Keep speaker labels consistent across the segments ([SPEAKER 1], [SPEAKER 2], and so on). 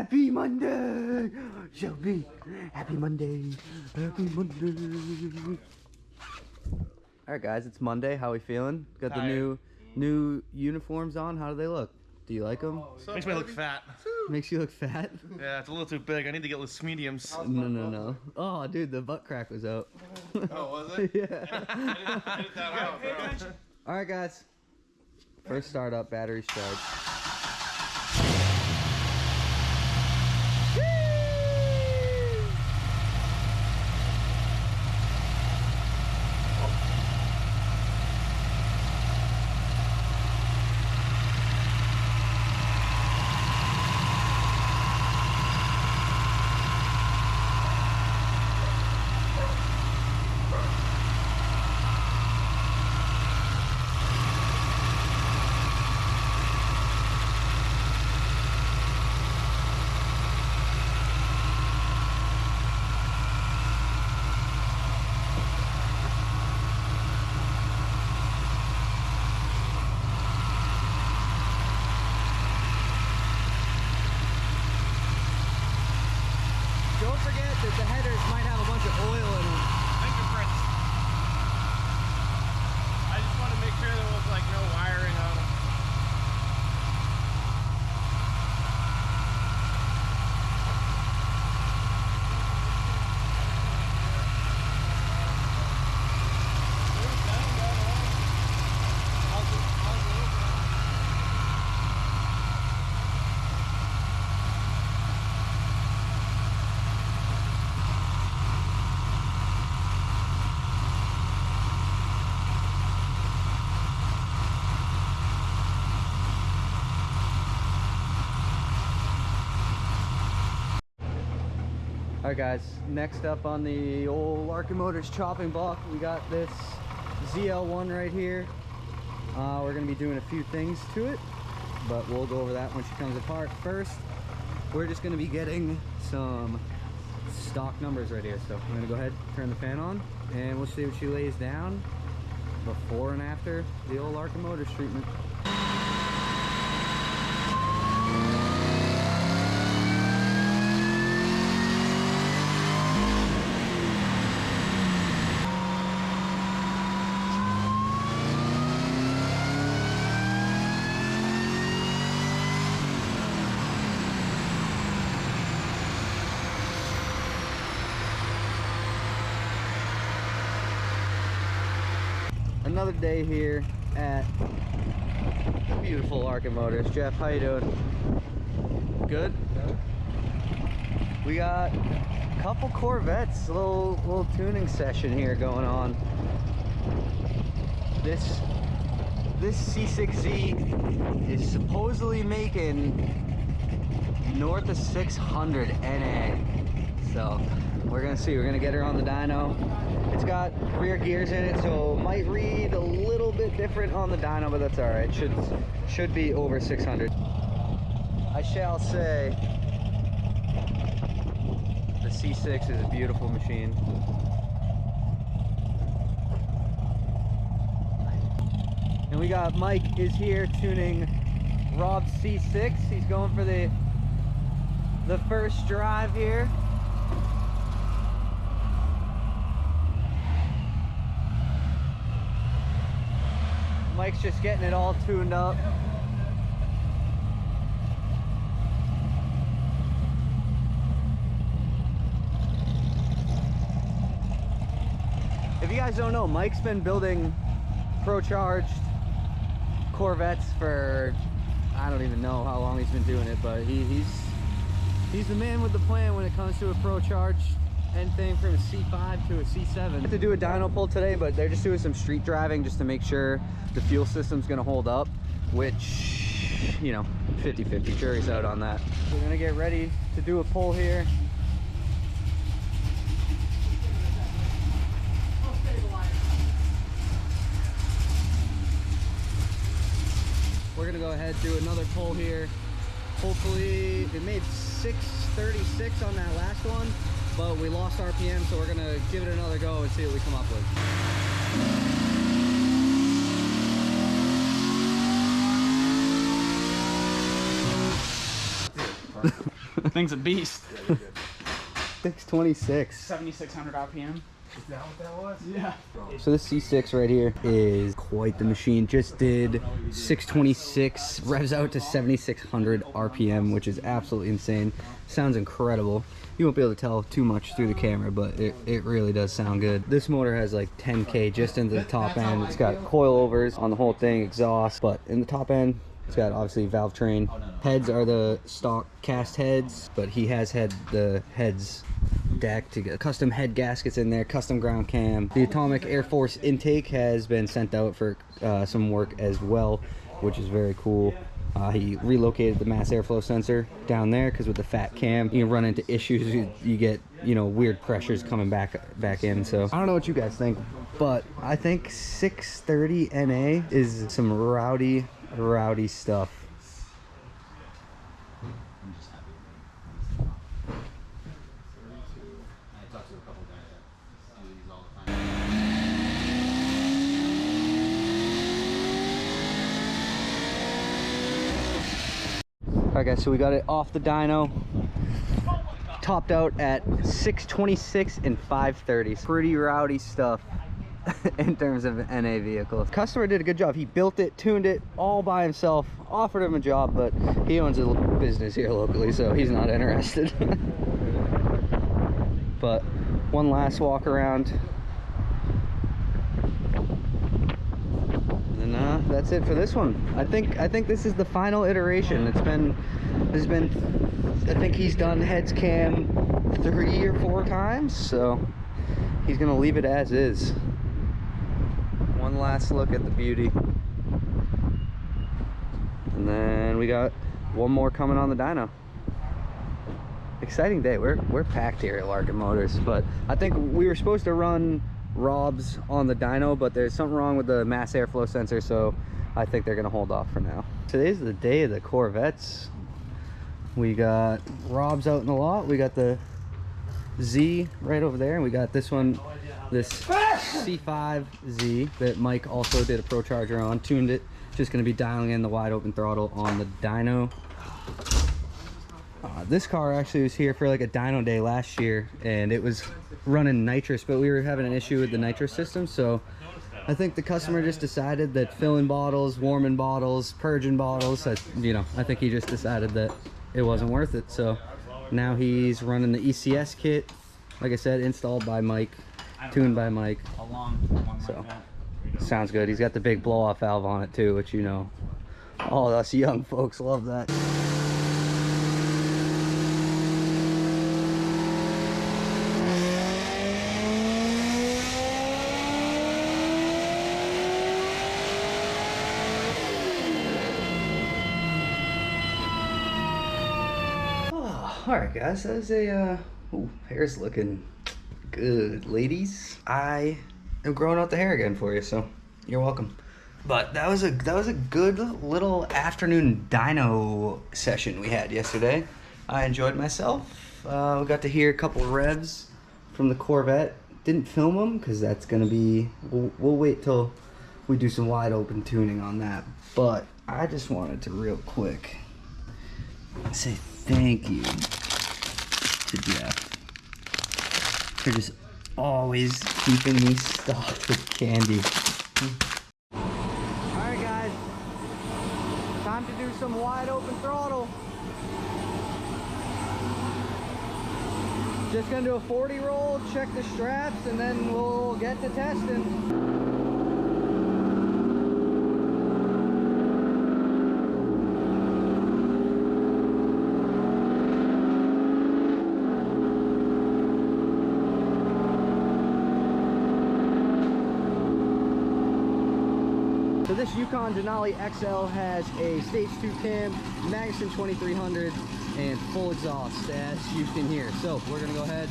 [SPEAKER 1] Happy Monday, Shelby. Happy Monday. Happy Monday. All right, guys, it's Monday. How we feeling? Got the new uniforms on. How do they look? Do you like them?
[SPEAKER 2] Makes me look fat.
[SPEAKER 1] Makes you look fat?
[SPEAKER 2] Yeah, it's a little too big. I need to get loose mediums.
[SPEAKER 1] No. Oh, dude, the butt crack was out.
[SPEAKER 2] Oh, was it?
[SPEAKER 1] Yeah.
[SPEAKER 2] I did that out, bro.
[SPEAKER 1] All right, guys. First startup, batteries charged. Don't forget that the headers might have a bunch of oil in them.
[SPEAKER 2] Fingerprints. I just want to make sure there was like no wiring on them.
[SPEAKER 1] Alright guys, next up on the old Arkan Motors chopping block, we got this ZL1 right here. We're going to be doing a few things to it, but we'll go over that when she comes apart. First, we're just going to be getting some stock numbers right here. So I'm going to go ahead, turn the fan on, and we'll see what she lays down before and after the old Arkan Motors treatment. Another day here at beautiful Arkan Motors. Jeff, how you doing? Good? We got a couple Corvettes, a little tuning session here going on. This C6Z is supposedly making north of 600 NA. So we're gonna see, we're gonna get her on the dyno. It's got rear gears in it, so it might read a little bit different on the dyno, but that's all right. Should be over 600. I shall say the C6 is a beautiful machine. And we got Mike is here tuning Rob's C6. He's going for the first drive here. Mike's just getting it all tuned up. If you guys don't know, Mike's been building pro-charged Corvettes for, I don't even know how long he's been doing it, but he's the man with the plan when it comes to a pro-charged anything from a C5 to a C7. I have to do a dyno pull today, but they're just doing some street driving just to make sure the fuel system's gonna hold up, which, you know, 50-50, jury's out on that. We're gonna get ready to do a pull here. We're gonna go ahead, do another pull here. Hopefully, it made 636 on that last one, but we lost RPM, so we're gonna give it another go and see what we come up with.
[SPEAKER 3] Thing's a beast.
[SPEAKER 1] 626.
[SPEAKER 3] 7,600 RPM.
[SPEAKER 2] Is that what that was?
[SPEAKER 3] Yeah.
[SPEAKER 1] So this C6 right here is quite the machine. Just did 626, revs out to 7,600 RPM, which is absolutely insane. Sounds incredible. You won't be able to tell too much through the camera, but it really does sound good. This motor has like 10K just into the top end. It's got coilovers on the whole thing, exhaust, but in the top end, it's got obviously valve train. Heads are the stock cast heads, but he has had the heads decked to get custom head gaskets in there, custom ground cam. The Atomic Air Force intake has been sent out for some work as well, which is very cool. He relocated the mass airflow sensor down there because with the fat cam, you run into issues. You get, you know, weird pressures coming back in. So I don't know what you guys think, but I think 630 NA is some rowdy stuff. Alright guys, so we got it off the dyno, topped out at 626 and 530. Pretty rowdy stuff in terms of NA vehicles. Customer did a good job. He built it, tuned it all by himself, offered him a job, but he owns a business here locally, so he's not interested. But one last walk around. And that's it for this one. I think this is the final iteration. I think he's done heads cam 3 or 4 times, so he's gonna leave it as is. One last look at the beauty, and then we got one more coming on the dyno. Exciting day. We're packed here at Arkan Motors, but I think we were supposed to run Rob's on the dyno, but there's something wrong with the mass airflow sensor, so I think they're gonna hold off for now. Today's the day of the Corvettes. We got Rob's out in the lot. We got the Z right over there, and we got this one, this C5Z that Mike also did a Pro Charger on, tuned it. Just gonna be dialing in the wide open throttle on the dyno. This car actually was here for like a dyno day last year, and it was running nitrous, but we were having an issue with the nitrous system, so I think the customer just decided that filling bottles, warming bottles, purging bottles, you know, I think he just decided that it wasn't worth it. So now he's running the ECS kit, like I said, installed by Mike, tuned by Mike. So sounds good. He's got the big blow off valve on it too, which, you know, all us young folks love that. All right guys, that was a hair's looking good, ladies. I am growing out the hair again for you, so you're welcome. But that was a good little afternoon dyno session we had yesterday. I enjoyed myself. We got to hear a couple revs from the Corvette. Didn't film them because that's gonna be, we'll wait till we do some wide open tuning on that. But I just wanted to real quick say thank you to Jeff for just always keeping me stocked with candy. Alright guys, time to do some wide open throttle. Just gonna do a 40 roll, check the straps, and then we'll get to testing. So this Yukon Denali XL has a stage 2 cam, Magnuson 2300, and full exhaust as you can hear. So we're gonna go ahead,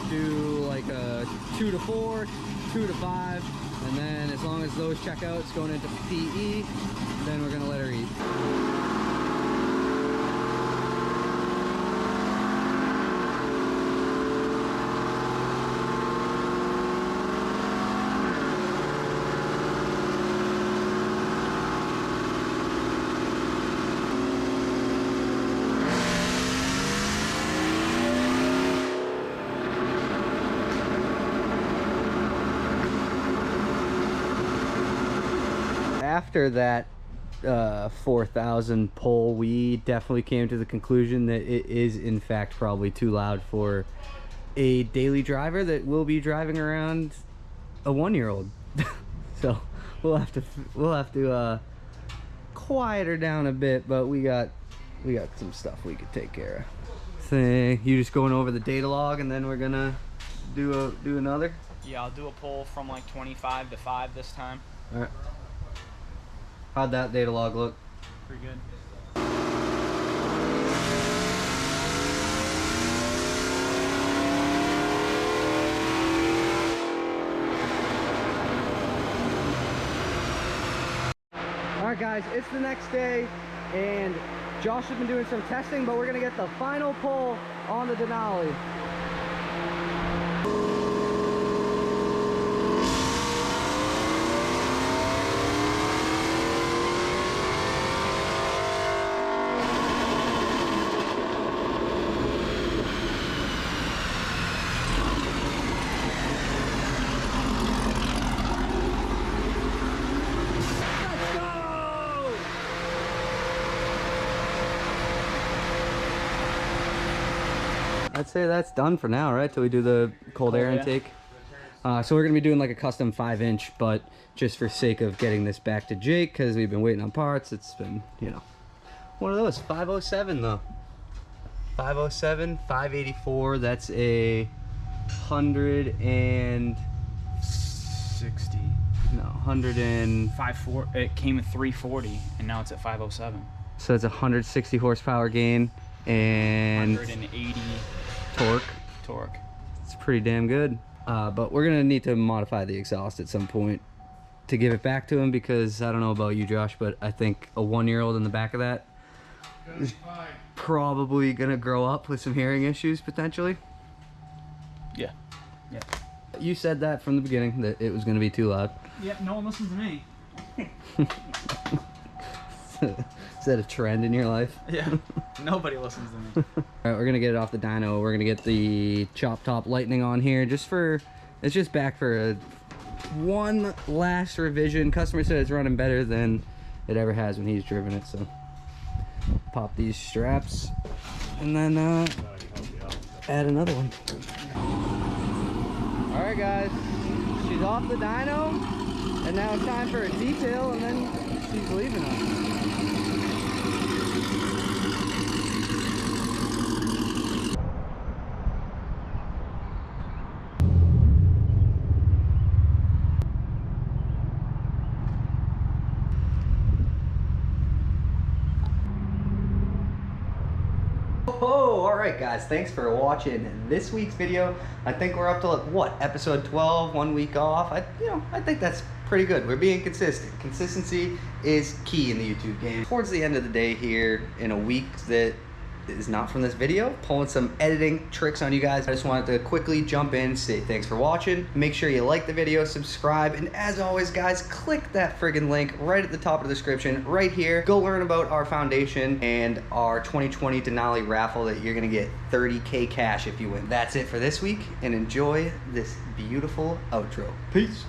[SPEAKER 1] do like a 2 to 4, 2 to 5, and then as long as those check out, it's going into PE, then we're gonna let her eat. after that 4,000 pull, we definitely came to the conclusion that it is in fact probably too loud for a daily driver that will be driving around a 1-year-old. So we'll have to quiet her down a bit, but we got some stuff we could take care of. So you just going over the data log, and then we're gonna do another.
[SPEAKER 3] Yeah, I'll do a pull from like 25 to 5 this time.
[SPEAKER 1] All right. How'd that data log look?
[SPEAKER 3] Pretty good.
[SPEAKER 1] Alright guys, it's the next day, and Josh has been doing some testing, but we're gonna get the final pull on the Denali. I'd say that's done for now, right? Till we do the cold air intake. So we're gonna be doing like a custom 5-inch, but just for sake of getting this back to Jake, because we've been waiting on parts, it's been, you know, one of those. 507 though. 507, 584. That's a 160. No, 100 and
[SPEAKER 3] 540. It came at 340, and now it's at 507.
[SPEAKER 1] so it's a 160 horsepower gain and
[SPEAKER 3] 180
[SPEAKER 1] torque. It's pretty damn good. But we're gonna need to modify the exhaust at some point to give it back to him, because I don't know about you, Josh, but I think a 1-year-old in the back of that is probably gonna grow up with some hearing issues potentially.
[SPEAKER 3] Yeah. Yeah.
[SPEAKER 1] You said that from the beginning, that it was gonna be too loud.
[SPEAKER 3] Yep, no one listens to me.
[SPEAKER 1] Is that a trend in your life?
[SPEAKER 3] Yeah, nobody listens to me.
[SPEAKER 1] All right, we're gonna get it off the dyno. We're gonna get the chop top lightning on here, it's just back for one last revision. Customer said it's running better than it ever has when he's driven it. So pop these straps and then add another one. All right guys, she's off the dyno, and now it's time for a detail, and then she's leaving us. Oh, all right guys, thanks for watching this week's video. I think we're up to what, episode 12, 1 week off. I think that's pretty good. We're being consistent. Consistency is key in the YouTube game. Towards the end of the day here, in a week that is not from this video, pulling some editing tricks on you guys. I just wanted to quickly jump in, say thanks for watching. Make sure you like the video, subscribe, and as always guys, click that friggin' link right at the top of the description right here. Go learn about our foundation and our 2020 Denali raffle that you're gonna get 30K cash if you win. That's it for this week, and enjoy this beautiful outro. Peace.